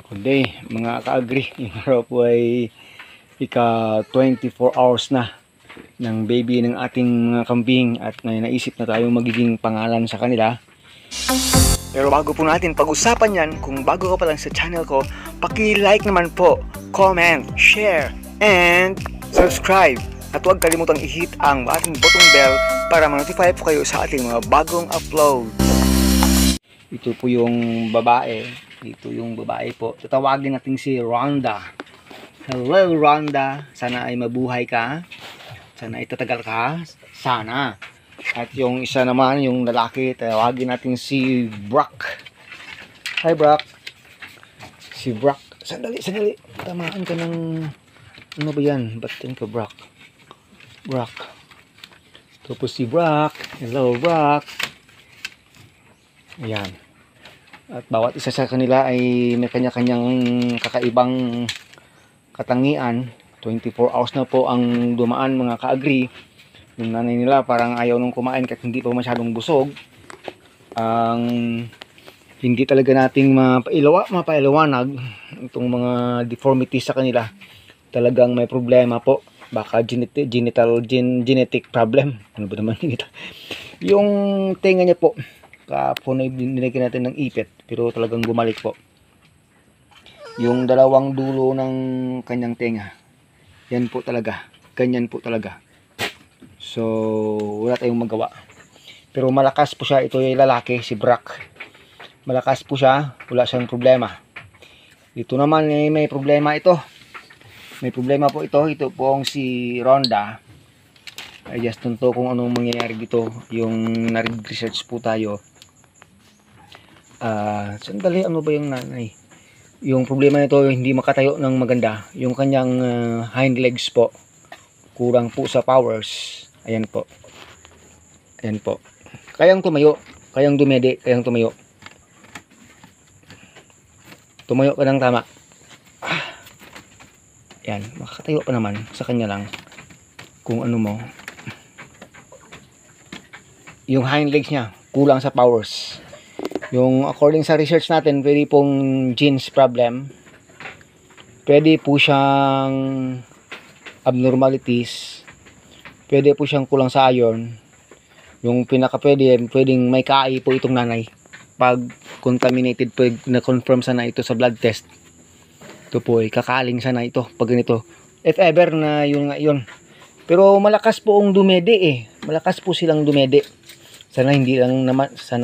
Good day mga ka-agri. Yung araw po ay ika 24 hours na ng baby ng ating mga kambing at may naisip na tayong magiging pangalan sa kanila. Pero bago po natin pag-usapan yan, kung bago ka pa lang sa channel ko, paki-like naman po, comment, share, and subscribe. At huwag kalimutang i-hit ang ating button bell para ma-notify po kayo sa ating mga bagong upload. Ito po yung babae. Ito yung babae po. Tatawagin natin si Rhonda. Hello Rhonda. Sana ay mabuhay ka. Sana ay tatagal ka. Sana. At yung isa naman, yung lalaki, tawagin natin si Brock. Hi Brock. Si Brock. Sandali. Tamaan ka ng... Ano ba yan? Ba't yan ka Brock? Brock. Ito po si Brock. Hello Brock. Ayan. At bawat isa sa kanila ay may kanya-kanyang kakaibang katangian. 24 hours na po ang dumaan mga ka-agri. Yung nanay nila parang ayaw nung kumain kahit hindi pa masyadong busog. Ang hindi talaga nating mapailawanag itong mga deformities sa kanila. Talagang may problema po. Baka genetic problem. Ano ba naman ito? Yung tenga niya po. Kahapon ay binigyan natin ng ipit pero talagang bumalik po yung dalawang dulo ng kanyang tenga. Yan po talaga, ganyan po talaga. So wala tayong magawa, pero malakas po siya. Ito yung lalaki, si Brock. Malakas po siya, wala siyang problema. Ito naman may problema ito. May problema po ito. Ito po ang si Rhonda. I just don't know kung anong mangyayari dito. Yung nag-research po tayo. Sandali, ano ba yung nanay? Yung problema nito, hindi makatayo ng maganda. Yung kanyang hind legs po, kurang po sa powers. Ayan po. Ayan po. Kayang tumayo, kayang dumede, kayang tumayo. Tumayo ka ng tama. Ayan, makakatayo pa naman. Sa kanya lang. Kung ano mo. Yung hind legs niya, kulang sa powers. Yung according sa research natin, pwede pong genes problem. Pwede po siyang abnormalities. Pwede po siyang kulang sa iron. Yung pinaka pwedeng may KI po itong nanay. Pag contaminated po, na-confirm sana ito sa blood test. Ito po ay kakaling sana ito pag ganito. If ever na yun nga yun. Pero malakas po ang dumede eh. Malakas po silang dumede. Sana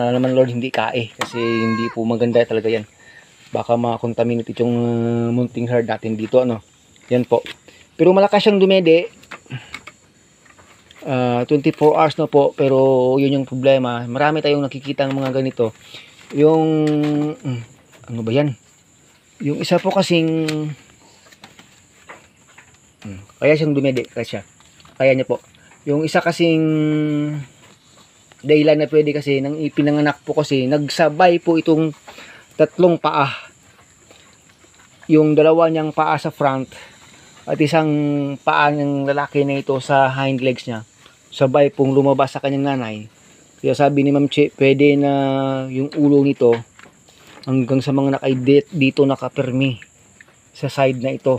naman Lord hindi kae kasi hindi po maganda talaga yan. Baka ma-contaminate yung munting herd natin dito ano. Yan po. Pero malakas siyang dumede. 24 hours na po, pero yun yung problema. Marami tayong nakikita ng mga ganito. Yung ano ba yan? Yung isa po kasing kaya siyang dumede kasi kaya niya po. Yung isa kasing dahilan na pwede kasi nang ipinanganak po kasi nagsabay po itong tatlong paa. Yung dalawa niyang paa sa front at isang paa ng lalaki na ito sa hind legs niya. Sabay pong lumabas sa kanyang nanay. Kaya sabi ni Ma'am Che, pwede na yung ulo nito hanggang sa mga dito nakapirmi sa side na ito.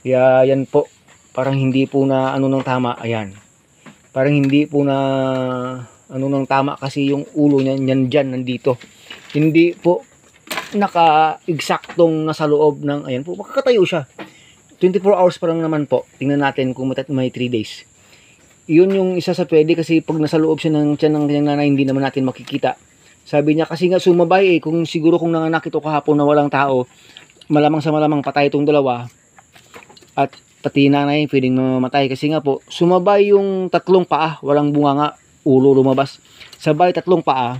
Kaya yan po, parang hindi po na ano ng tama. Ayan. Parang hindi po na ano nang tama kasi yung ulo niya dyan nandito. Hindi po naka-eksaktong nasa loob ng ayan po. Makakatayo siya. 24 hours pa lang naman po. Tingnan natin kung may 3 days. Yun yung isa sa pwede kasi pag nasa loob siya ng tiyan ng kanyang nanay hindi naman natin makikita. Sabi niya kasi nga sumabay eh. Kung siguro kung nanganak ito kahapon na walang tao, malamang sa malamang patay itong dalawa. At pati nanay pwedeng mamatay kasi nga po sumabay yung tatlong paa, walang bunganga, ulo lumabas, sabay tatlong paa.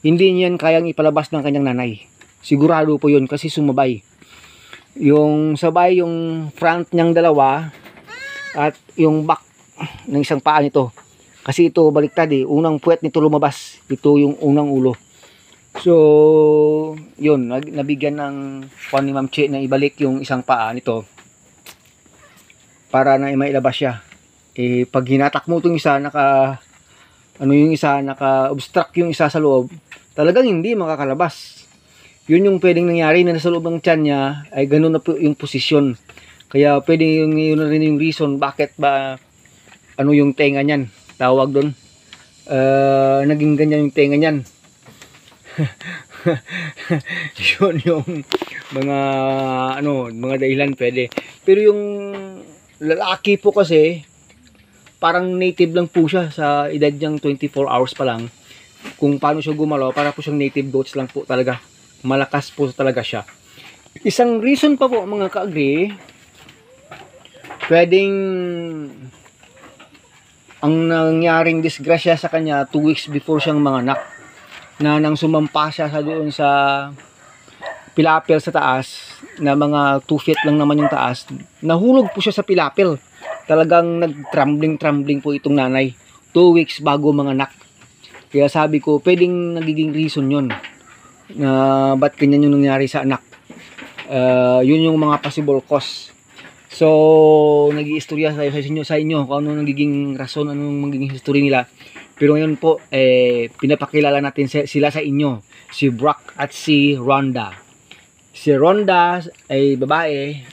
Hindi niyan kayang ipalabas ng kanyang nanay, sigurado po yun kasi sumabay yung sabay yung front niyang dalawa at yung back ng isang paa nito kasi ito baliktad eh, unang puwet nito lumabas, ito yung unang ulo. So yun, nabigyan ng ni Ma'am Che na ibalik yung isang paa nito para na mailabas siya. Eh pag hinatak mo itong isa, naka-obstruct yung isa sa loob, talagang hindi makakalabas. Yun yung pwedeng nangyari na nasa loob ng tiyan niya ay ganun na po yung posisyon. Kaya pwede yun na rin yung reason bakit ba ano yung tenga niyan. Tawag doon. Naging ganyan yung tenga niyan. Yun yung mga mga dahilan pwede. Pero yung lalaki po kasi parang native lang po siya sa edad niyang 24 hours pa lang. Kung paano siya gumalaw, para po siyang native goats lang po talaga. Malakas po talaga siya. Isang reason pa po mga ka-agree, pwedeng ang nangyaring disgrasya sa kanya 2 weeks before siyang manganak, na nang sumampa siya sa doon sa pilapil sa taas, na mga 2 feet lang naman yung taas, nahulog po siya sa pilapil. Talagang nag-trembling po itong nanay 2 weeks bago manganak. Kaya sabi ko, pwedeng nagiging reason yun na ba't ganyan yung nangyari sa anak. Yun yung mga possible cause. So nag-iistorya sa inyo kung ano nagiging rason, anong magiging history nila. Pero ngayon po pinapakilala natin sila sa inyo, si Brock at si Rhonda. Si Rhonda ay babae,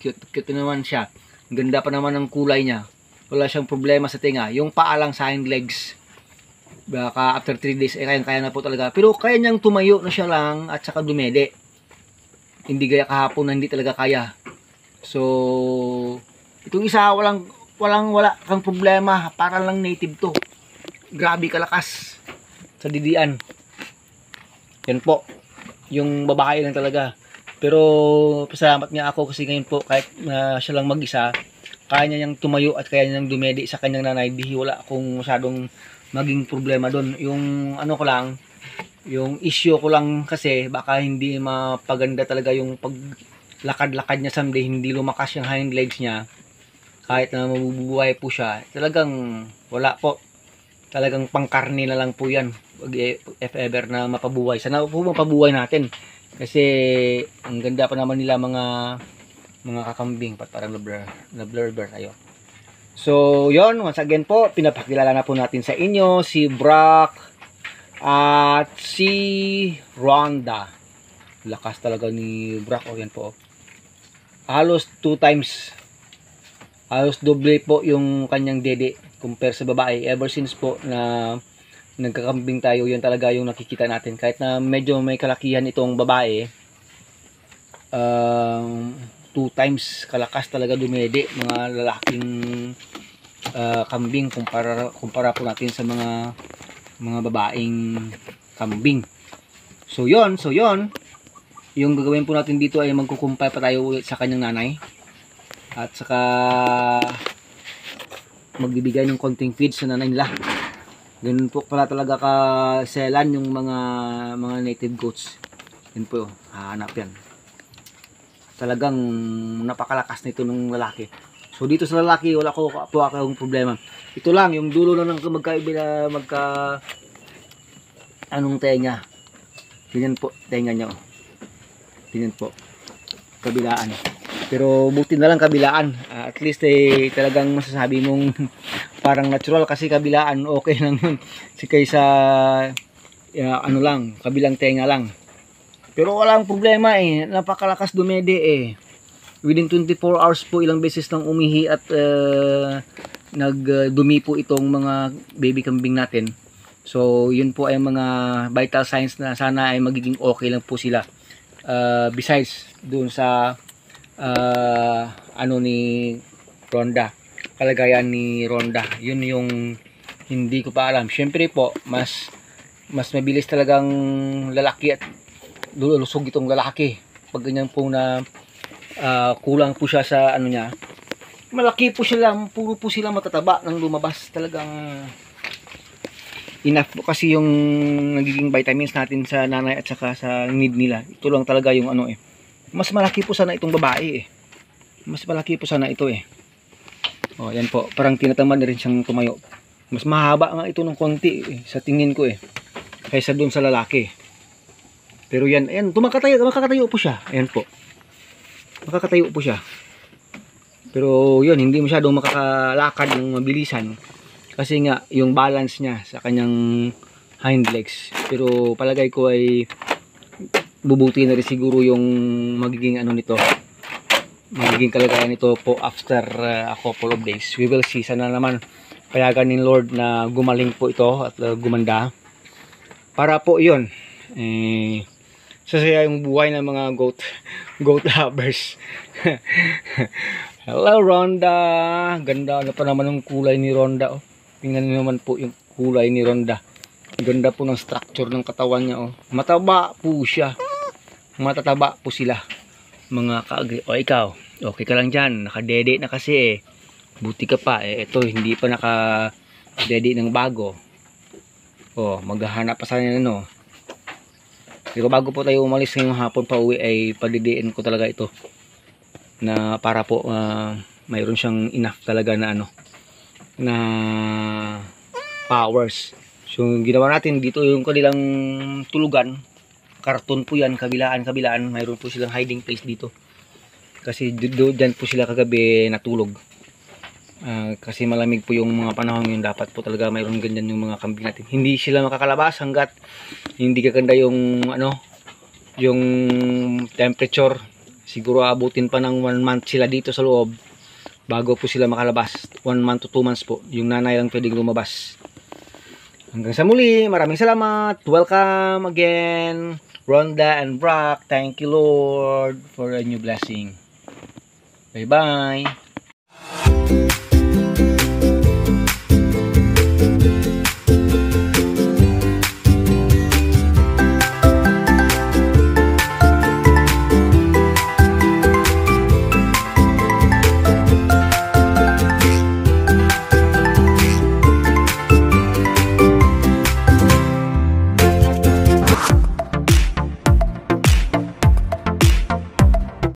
cute naman siya, ganda pa naman ng kulay niya, wala siyang problema sa tinga, yung paa lang sa hind legs. Baka after 3 days kaya na po talaga. Pero kaya niyang tumayo na siya lang at saka dumede. Hindi gaya kahapon na hindi talaga kaya. So itong isa wala kang problema, para lang native to. Grabe kalakas sa didian. Yan po. Yung babae lang talaga. Pero pasalamat nga ako kasi ngayon po kahit siya lang mag-isa, kaya niyang tumayo at kaya niyang dumede sa kanyang nanay. Di wala akong masyadong maging problema doon. Yung yung issue ko lang kasi baka hindi mapaganda talaga yung paglakad-lakad niya someday, hindi lumakas yung hind legs niya. Kahit na mabubuhay po siya, talagang wala po. Talagang pangkarne na lang po yan if ever na mapabuhay. Sana po mapabuhay natin. Kasi ang ganda pa naman nila mga kakambing, parang na-blur tayo. So, yon, once again po, pinapakilala na po natin sa inyo si Brock at si Rhonda. Lakas talaga ni Brock. O, yan po. Halos 2 times. Halos doble po yung kanyang dede compare sa babae. Ever since po na nagkakambing tayo, yun talaga yung nakikita natin. Kahit na medyo may kalakihan itong babae, 2 times kalakas talaga dumede mga lalaking kambing kumpara po natin sa mga babaeng kambing. So yon yung gagawin po natin dito ay magkukumpay pa tayo ulit sa kanyang nanay at saka magbibigay ng konting feed sa nanay nila. Ganun po pala talaga kaselan yung mga native goats. Yun po, hahanap yan. Talagang napakalakas nito ng lalaki. So dito sa lalaki wala po akong problema. Ito lang yung dulo na ng anong tenga. Ganyan po tenga niya. Ganyan po. Kabilaan. Pero buti na lang kabilaan. At least talagang masasabi mong parang natural kasi kabilaan okay lang yun. Kaysa kabilang tenga lang. Pero walang problema napakalakas dumede Within 24 hours po ilang beses nang umihi at nagdumi po itong mga baby kambing natin. So yun po ay mga vital signs na sana ay magiging okay lang po sila. Besides dun sa ni Rhonda, kalagayan ni Rhonda, yun yung hindi ko pa alam. Syempre po mas mabilis talagang lalaki at lulusog itong lalaki pag ganyan po na kulang po siya sa niya. Malaki po sila, puro po sila matataba nang lumabas. Talagang enough po kasi yung nagiging vitamins natin sa nanay at saka sa need nila. Ito lang talaga yung mas malaki po sana itong babae mas malaki po sana ito oh yan po, parang tinatamad na rin siyang tumayo. Mas mahaba nga ito ng konti sa tingin ko kaysa dun sa lalaki. Pero yan, makakatayo po siya. Ayan po. Makakatayo po siya. Pero yun, hindi masyadong makakalakad ng mabilisan. Kasi nga, yung balance niya sa kanyang hind legs. Pero palagay ko ay bubuti na rin siguro yung magiging ano nito, magiging kalagayan nito po after a couple of days. We will see. Sana naman payagan ni Lord na gumaling po ito at gumanda. Para po yun, sasaya yung buhay ng mga goat lovers. Hello Rhonda, ganda na pa naman ng kulay ni Rhonda. Oh. Tingnan niyo naman po yung kulay ni Rhonda. Ganda po ng structure ng katawan niya. Oh. Mataba po siya. Matataba po sila mga ka-agri. O ikaw, okay ka lang dyan, nakadede na kasi eh. Buti ka pa eh. Ito hindi pa nakadede ng bago. O maghahanap pa sana ano. Pero bago po tayo umalis ngayong hapon pa uwi ay padidiin ko talaga ito na para po mayroon siyang enough talaga na ano na powers. So ginawa natin dito yung kanilang tulugan, karton po yan, kabilaan mayroon po silang hiding place dito kasi dyan po sila kagabi natulog. Kasi malamig po yung mga panahon yun, dapat po talaga mayroon ganyan yung mga kambing natin. Hindi sila makakalabas hanggat hindi gaganda yung ano, yung temperature. Siguro abutin pa ng 1 month sila dito sa loob bago po sila makalabas. 1 month to 2 months po yung nanay lang pwedeng lumabas. Hanggang sa muli, maraming salamat. Welcome again Rhonda and Brock. Thank you Lord for a new blessing. Bye bye.